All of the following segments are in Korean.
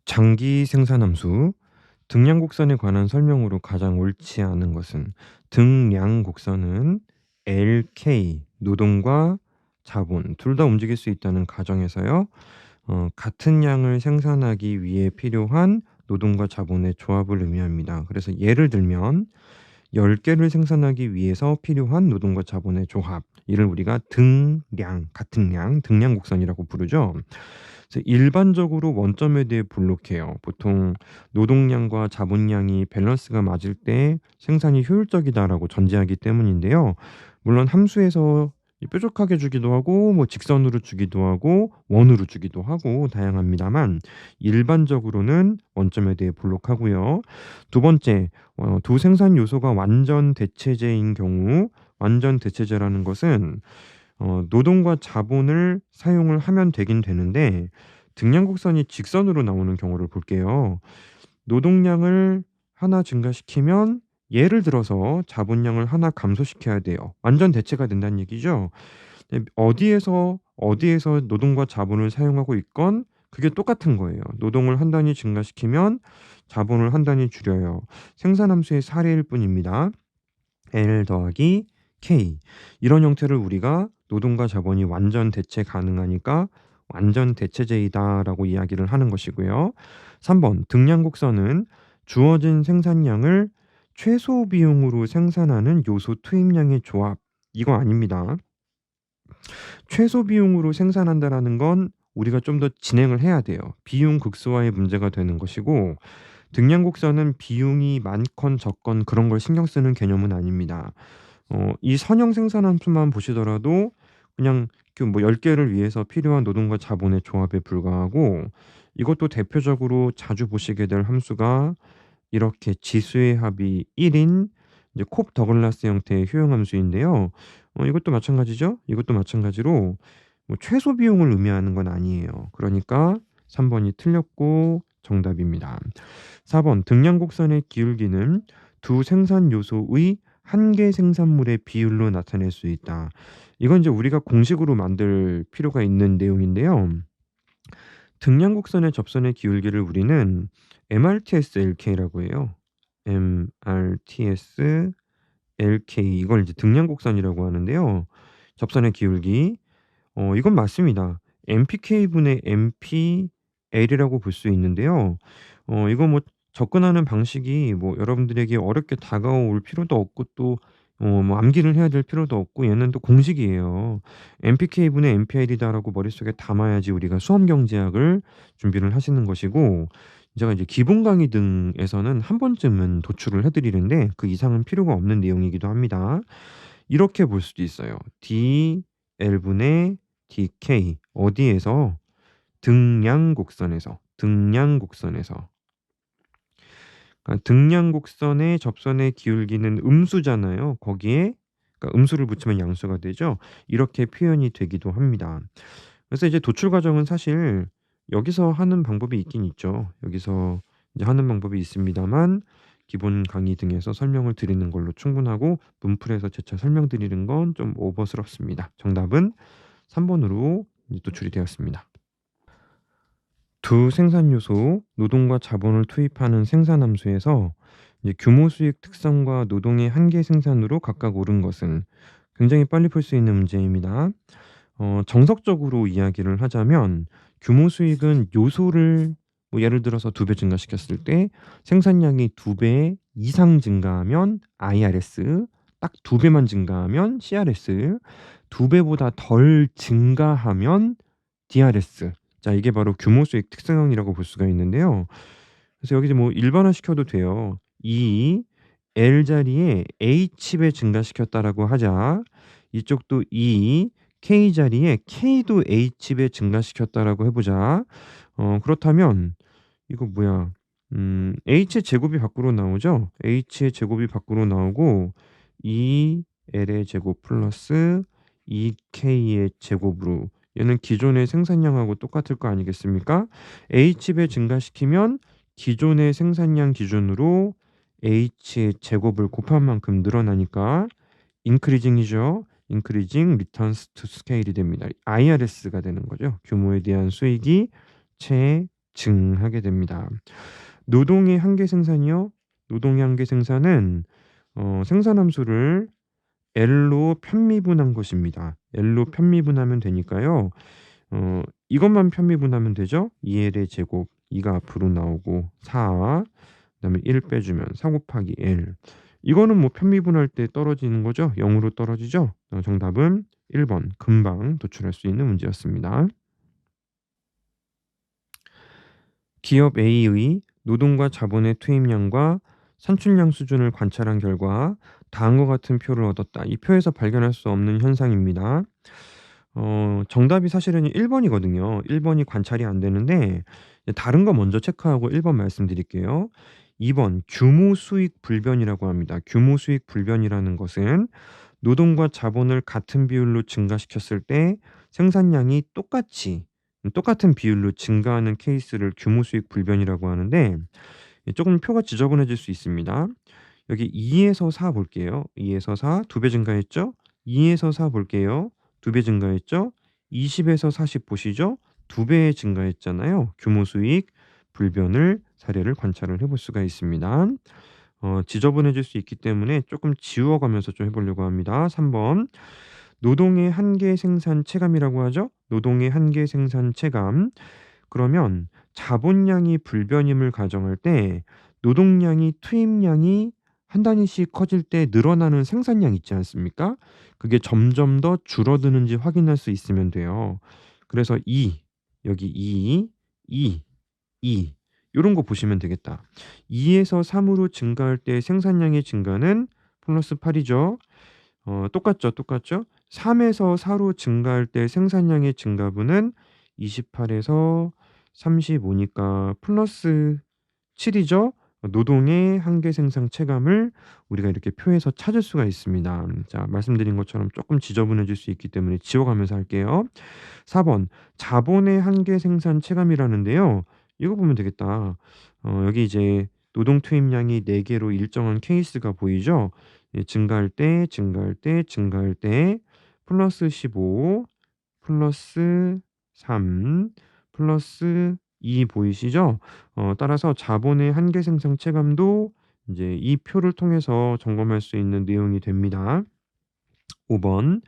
장기 생산함수, 등량곡선에 관한 설명으로 가장 옳지 않은 것은 등량곡선은 LK 노동과 자본 둘 다 움직일 수 있다는 가정에서요. 같은 양을 생산하기 위해 필요한 노동과 자본의 조합을 의미합니다. 그래서 예를 들면 10 개를 생산하기 위해서 필요한 노동과 자본의 조합, 이를 우리가 등량, 같은 량, 등량곡선이라고 부르죠. 그래서 일반적으로 원점에 대해 볼록해요. 보통 노동량과 자본량이 밸런스가 맞을 때 생산이 효율적이다라고 전제하기 때문인데요. 물론 함수에서 뾰족하게 주기도 하고 직선으로 주기도 하고 원으로 주기도 하고 다양합니다만, 일반적으로는 원점에 대해 볼록하고요. 두 번째, 두 생산 요소가 완전 대체제인 경우, 완전 대체제라는 것은 노동과 자본을 사용을 하면 되긴 되는데 등량곡선이 직선으로 나오는 경우를 볼게요. 노동량을 하나 증가시키면 예를 들어서 자본량을 하나 감소시켜야 돼요. 완전 대체가 된다는 얘기죠. 어디에서 노동과 자본을 사용하고 있건 그게 똑같은 거예요. 노동을 한 단위 증가시키면 자본을 한 단위 줄여요. 생산함수의 사례일 뿐입니다. L 더하기 K, 이런 형태를 우리가 노동과 자본이 완전 대체 가능하니까 완전 대체제이다라고 이야기를 하는 것이고요. 3번, 등량곡선은 주어진 생산량을 최소 비용으로 생산하는 요소 투입량의 조합, 이거 아닙니다. 최소 비용으로 생산한다라는 건 우리가 좀 더 진행을 해야 돼요. 비용 극소화의 문제가 되는 것이고, 등량곡선은 비용이 많건 적건 그런 걸 신경 쓰는 개념은 아닙니다. 이 선형 생산함수만 보시더라도 그냥 그 뭐 10 개를 위해서 필요한 노동과 자본의 조합에 불과하고, 이것도 대표적으로 자주 보시게 될 함수가 이렇게 지수의 합이 1인 이제 콥 더글라스 형태의 효용 함수인데요. 이것도 마찬가지죠. 이것도 마찬가지로 최소 비용을 의미하는 건 아니에요. 그러니까 3 번이 틀렸고 정답입니다. 4 번, 등량곡선의 기울기는 두 생산 요소의 한 개 생산물의 비율로 나타낼 수 있다. 이건 이제 우리가 공식으로 만들 필요가 있는 내용인데요. 등량곡선의 접선의 기울기를 우리는 MRTS-LK라고 해요. MRTS-LK, 이걸 이제 등량곡선이라고 하는데요. 접선의 기울기, 이건 맞습니다. MPK 분의 MPL이라고 볼 수 있는데요. 이거 접근하는 방식이 여러분들에게 어렵게 다가올 필요도 없고 또 암기를 해야 될 필요도 없고, 얘는 또 공식이에요. MPK 분의 MPL이다라고 머릿속에 담아야지 우리가 수험 경제학을 준비를 하시는 것이고, 제가 이제 기본 강의 등에서는 한 번쯤은 도출을 해 드리는데 그 이상은 필요가 없는 내용이기도 합니다. 이렇게 볼 수도 있어요. DL 분의 DK, 어디에서? 등량곡선에서. 그러니까 등량곡선의 접선의 기울기는 음수잖아요. 거기에 그러니까 음수를 붙이면 양수가 되죠. 이렇게 표현이 되기도 합니다. 그래서 이제 도출 과정은 사실 여기서 하는 방법이 있긴 있죠. 여기서 이제 하는 방법이 있습니다만, 기본 강의 등에서 설명을 드리는 걸로 충분하고 문풀에서 재차 설명드리는 건 좀 오버스럽습니다. 정답은 3 번으로 도출이 되었습니다. 두 생산 요소, 노동과 자본을 투입하는 생산함수에서 이제 규모 수익 특성과 노동의 한계 생산으로 각각 옳은 것은, 굉장히 빨리 풀 수 있는 문제입니다. 정석적으로 이야기를 하자면 규모 수익은 요소를 예를 들어서 2배 증가시켰을 때 생산량이 2배 이상 증가하면 IRS, 딱 2배만 증가하면 CRS, 2배보다 덜 증가하면 DRS. 자, 이게 바로 규모 수익 특성이라고 볼 수가 있는데요. 그래서 여기 이제 일반화 시켜도 돼요. 이 L 자리에 H배 증가시켰다라고 하자. 이쪽도 이 K 자리에 K도 H배 증가시켰다라고 해 보자. 그렇다면 이거 뭐야? H의 제곱이 밖으로 나오죠? H의 제곱이 밖으로 나오고 2L의 제곱 플러스 2K의 제곱으로, 얘는 기존의 생산량하고 똑같을 거 아니겠습니까? H배 증가시키면 기존의 생산량 기준으로 H의 제곱을 곱한 만큼 늘어나니까 increasing이죠. increasing returns to scale이 됩니다. IRS가 되는 거죠. 규모에 대한 수익이 증하게 됩니다. 노동의 한계 생산이요. 노동의 한계 생산은 생산함수를 L로 편미분한 것입니다. L로 편미분하면 되니까요. 이것만 편미분하면 되죠. 2L의 제곱 2가 앞으로 나오고 4 그다음에 1 빼주면 4 곱하기 L. 이거는 뭐 편미분할 때 떨어지는 거죠. 0으로 떨어지죠. 정답은 1번 금방 도출할 수 있는 문제였습니다. 기업 A의 노동과 자본의 투입량과 산출량 수준을 관찰한 결과 다음과 같은 표를 얻었다. 이 표에서 발견할 수 없는 현상입니다. 정답이 사실은 1 번이거든요. 1 번이 관찰이 안 되는데 다른 거 먼저 체크하고 1번 말씀드릴게요. 2번 규모 수익 불변이라고 합니다. 규모 수익 불변이라는 것은 노동과 자본을 같은 비율로 증가시켰을 때 생산량이 똑같은 비율로 증가하는 케이스를 규모 수익 불변이라고 하는데 조금 표가 지저분해질 수 있습니다. 여기 2 에서 4 볼게요. 2 에서 4 2배 증가했죠? 2 에서 4 볼게요. 2배 증가했죠? 20 에서 40 보시죠? 2배 증가했잖아요. 규모 수익 불변을 사례를 관찰을 해볼 수가 있습니다. 지저분해질 수 있기 때문에 조금 지워 가면서 좀 해 보려고 합니다. 3 번 노동의 한계 생산 체감이라고 하죠. 노동의 한계 생산 체감. 그러면 자본량이 불변임을 가정할 때 노동량이 투입량이 한 단위씩 커질 때 늘어나는 생산량 있지 않습니까? 그게 점점 더 줄어드는지 확인할 수 있으면 돼요. 그래서 여기 2 요런 거 보시면 되겠다. 2 에서 3 으로 증가할 때 생산량의 증가는 플러스 8 이죠. 똑같죠. 3 에서 4로 증가할 때 생산량의 증가분은 28 에서 35 니까 플러스 7 이죠. 노동의 한계 생산 체감을 우리가 이렇게 표에서 찾을 수가 있습니다. 자, 말씀드린 것처럼 조금 지저분해질 수 있기 때문에 지워 가면서 할게요. 4번 자본의 한계 생산 체감이라는데요. 이거 보면 되겠다. 여기 이제 노동 투입량이 4 개로 일정한 케이스가 보이죠? 예, 증가할 때 플러스 15 플러스 3 플러스 2 보이시죠? 따라서 자본의 한계 생산 체감도 이제 이 표를 통해서 점검할 수 있는 내용이 됩니다. 5번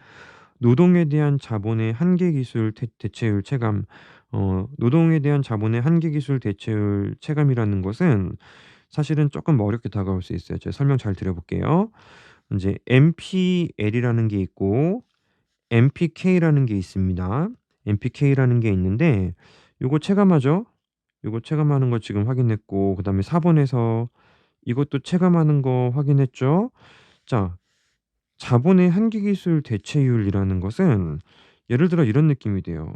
노동에 대한 자본의 한계 기술 대체율 체감. 노동에 대한 자본의 한계 기술 대체율 체감이라는 것은 사실은 조금 어렵게 다가올 수 있어요. 제가 설명 잘 드려 볼게요. 인제 MPL이라는 게 있고 MPK라는 게 있습니다. MPK라는 게 있는데 요거 체감하죠? 요거 체감하는 거 지금 확인했고 그다음에 4 번에서 이것도 체감하는 거 확인했죠? 자, 자본의 한계 기술 대체율이라는 것은 예를 들어 이런 느낌이 돼요.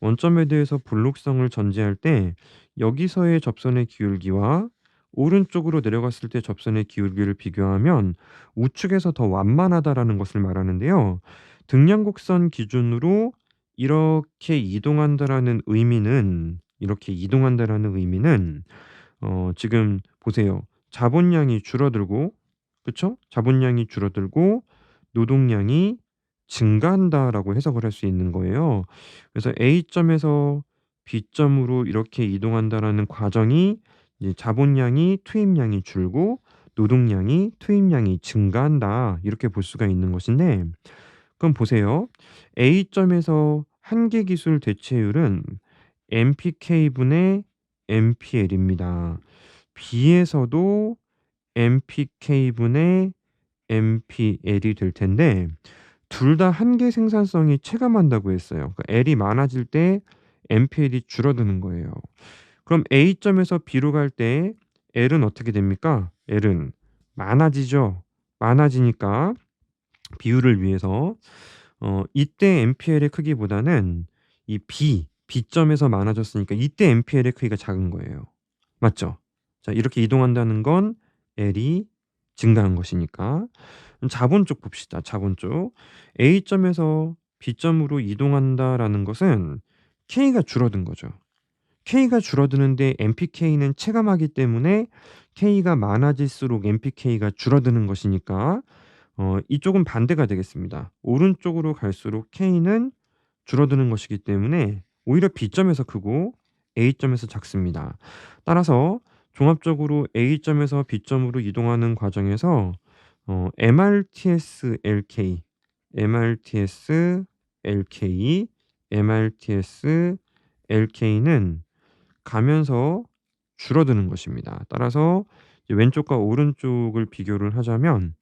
원점에 대해서 불록성을 전제할 때 여기서의 접선의 기울기와 오른쪽으로 내려갔을 때 접선의 기울기를 비교하면 우측에서 더 완만하다라는 것을 말하는데요. 등량곡선 기준으로 이렇게 이동한다라는 의미는 지금 보세요. 자본량이 줄어들고 그쵸? 자본량이 줄어들고 노동량이 증가한다라고 해석을 할 수 있는 거예요. 그래서 A점에서 B점으로 이렇게 이동한다라는 과정이 이제 자본량이 투입량이 줄고 노동량이 투입량이 증가한다. 이렇게 볼 수가 있는 것인데 그럼 보세요. A점에서 한계 기술 대체율은 MPK분의 MPL입니다. B에서도 MPK분의 MPL이 될 텐데 둘 다 한계 생산성이 체감한다고 했어요. 그러니까 L이 많아질 때 MPL이 줄어드는 거예요. 그럼 A점에서 B로 갈 때 L은 어떻게 됩니까? L은 많아지죠. 많아지니까 비율을 위해서 이때 MPL의 크기보다는 이 B점에서 많아졌으니까 이때 MPL의 크기가 작은 거예요. 맞죠? 자, 이렇게 이동한다는 건 L이 증가한 것이니까. 자본 쪽 봅시다. 자본 쪽. A점에서 B점으로 이동한다라는 것은 K가 줄어든 거죠. K가 줄어드는데 MPK는 체감하기 때문에 K가 많아질수록 MPK가 줄어드는 것이니까 이쪽은 반대가 되겠습니다. 오른쪽으로 갈수록 K는 줄어드는 것이기 때문에 오히려 B점에서 크고 A점에서 작습니다. 따라서 종합적으로 A점에서 B점으로 이동하는 과정에서 MRTS LK, MRTS LK, MRTS LK는 가면서 줄어드는 것입니다. 따라서 이제 왼쪽과 오른쪽을 비교를 하자면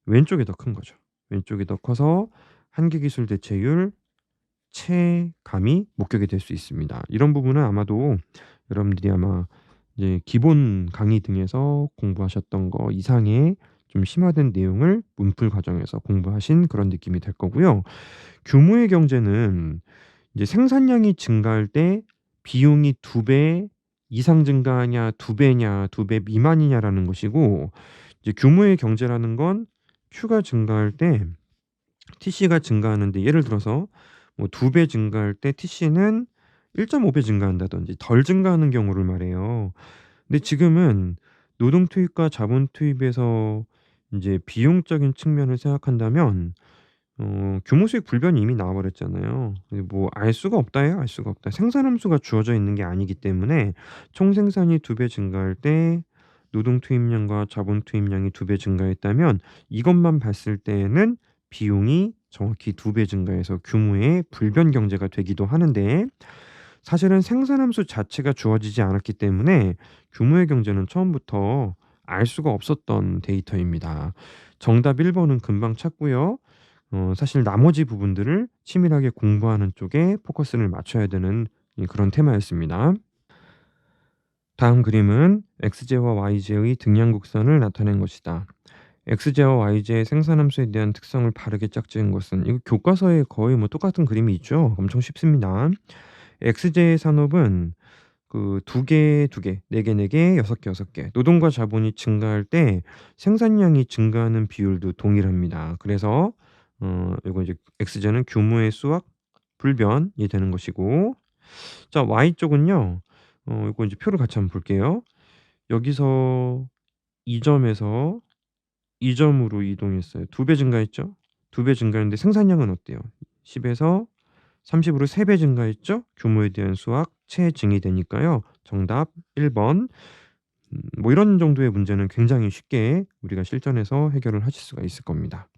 왼쪽이 더 큰 거죠. 왼쪽이 더 커서 한계기술 대체율 체감이 목격이 될 수 있습니다. 이런 부분은 아마도 여러분들이 아마 이제 기본 강의 등에서 공부하셨던 거 이상의 좀 심화된 내용을 문풀 과정에서 공부하신 그런 느낌이 될 거고요. 규모의 경제는 이제 생산량이 증가할 때 비용이 2배 이상 증가하냐 2배냐 2배 미만이냐라는 것이고, 이제 규모의 경제라는 건 Q가 증가할 때 TC가 증가하는데, 예를 들어서 뭐 2배 증가할 때 TC는 1.5배 증가한다든지 덜 증가하는 경우를 말해요. 근데 지금은 노동 투입과 자본 투입에서 인제 비용적인 측면을 생각한다면 규모 수익 불변이 이미 나와 버렸잖아요. 뭐 알 수가 없다예요, 알 수가 없다. 생산 함수가 주어져 있는 게 아니기 때문에 총 생산이 2배 증가할 때 노동 투입량과 자본 투입량이 2배 증가했다면 이것만 봤을 때에는 비용이 정확히 2배 증가해서 규모의 불변 경제가 되기도 하는데, 사실은 생산 함수 자체가 주어지지 않았기 때문에 규모의 경제는 처음부터 알 수가 없었던 데이터입니다. 정답 1 번은 금방 찾고요. 사실 나머지 부분들을 치밀하게 공부하는 쪽에 포커스를 맞춰야 되는 그런 테마였습니다. 다음 그림은 XJ와 YJ의 등량곡선을 나타낸 것이다. XJ와 YJ의 생산함수에 대한 특성을 바르게 짝지은 것은, 이거 교과서에 거의 뭐 똑같은 그림이 있죠. 엄청 쉽습니다. XJ의 산업은 그 2개, 2개, 4개, 4개, 6개, 6개 노동과 자본이 증가할 때 생산량이 증가하는 비율도 동일합니다. 그래서 요거 이제 X제는 규모의 수학 불변이 되는 것이고, 자 Y 쪽은요. 요거 이제 표를 같이 한번 볼게요. 여기서 이 점에서 이 점으로 이동했어요. 2배 증가했죠? 2배 증가했는데 생산량은 어때요? 10 에서 30 으로 3배 증가했죠? 규모에 대한 수학 체증이 되니까요. 정답 1 번. 뭐 이런 정도의 문제는 굉장히 쉽게 우리가 실전에서 해결을 하실 수가 있을 겁니다.